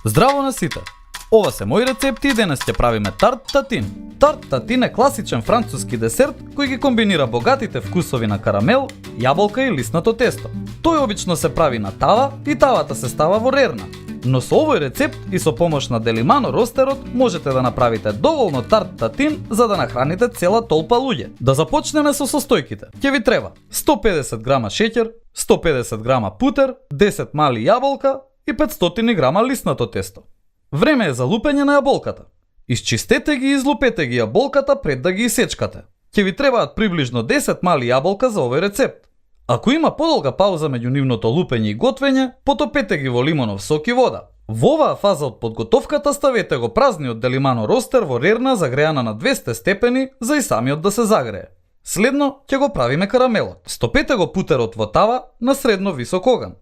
Здраво на сите! Ова се мои рецепти и денес ќе правиме тарт татин. Тарт татин е класичен француски десерт кој ги комбинира богатите вкусови на карамел, јаболка и лиснато тесто. Тој обично се прави на тава и тавата се става во рерна. Но со овој рецепт и со помош на Делимано ростерот можете да направите доволно тарт татин за да нахраните цела толпа луѓе. Да започнеме со состојките. Ќе ви треба 150 грама шеќер, 150 грама путер, 10 мали јаболка и 500 грама лиснато тесто. Време е за лупење на јаболката. Исчистете ги и излупете ги јаболката пред да ги исечкате. Ќе ви требаат приближно 10 мали јаболка за овој рецепт. Ако има подолга пауза меѓу нивното лупење и готвење, потопете ги во лимонов сок и вода. Во оваа фаза од подготовката ставете го празниот Делимано ростер во рерна загреана на 200 степени за и самиот да се загрее. Следно ќе го правиме карамелот. Стопете го путерот во тава на средно висок оган.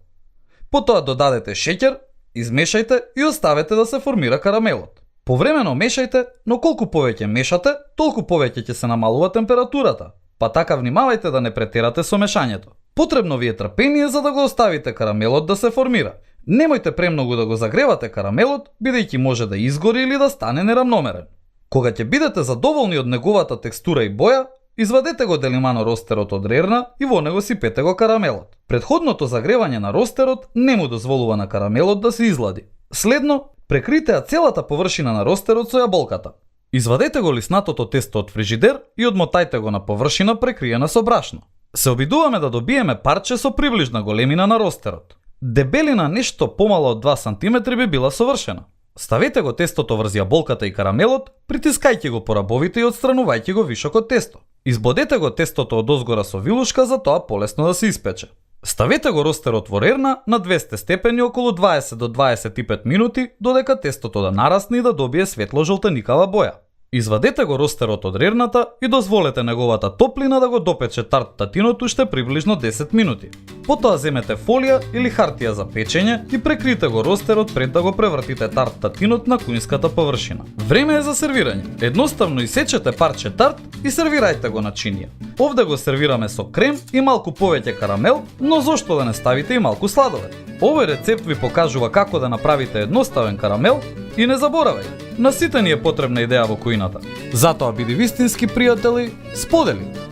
Потоа додадете шеќер, измешајте и оставете да се формира карамелот. Повремено мешајте, но колку повеќе мешате, толку повеќе ќе се намалува температурата. Па така внимавајте да не претерате со мешањето. Потребно ви е трпение за да го оставите карамелот да се формира. Немојте премногу да го загревате карамелот, бидејќи може да изгори или да стане нерамномерен. Кога ќе бидете задоволни од неговата текстура и боја, извадете го Делимано ростерот од рерна и во него сипете го карамелот. Предходното загревање на ростерот не му дозволува на карамелот да се излади. Следно, прекрите ја целата површина на ростерот со јаболката. Извадете го лиснатото тесто од фрижидер и одмотајте го на површина прекриена со брашно. Се обидуваме да добиеме парче со приближна големина на ростерот. Дебелина нешто помало од 2 см би била совршена. Ставете го тестото врз јаболката и карамелот, притискајќи го по рабовите и отстранувајќи го вишок од тесто. Избодете го тестото од озгора со вилушка за тоа полесно да се испече. Ставете го ростерот во рерна на 200 степени околу 20 до 25 минути додека тестото да нарасне и да добие светло-жолтеникава боја. Извадете го ростерот од рерната и дозволете неговата топлина да го допече тарт татинот уште приближно 10 минути. Потоа земете фолија или хартија за печење и прекрите го ростерот пред да го превртите тарт татинот на куинската површина. Време е за сервирање. Едноставно исечете парче тарт и сервирајте го на чинија. Овде го сервираме со крем и малку повеќе карамел, но зошто да не ставите и малку сладолед? Овој рецепт ви покажува како да направите едноставен карамел и не заборавај, на сите ни е потребна идеја во куината. Затоа биди вистински пријатели, сподели!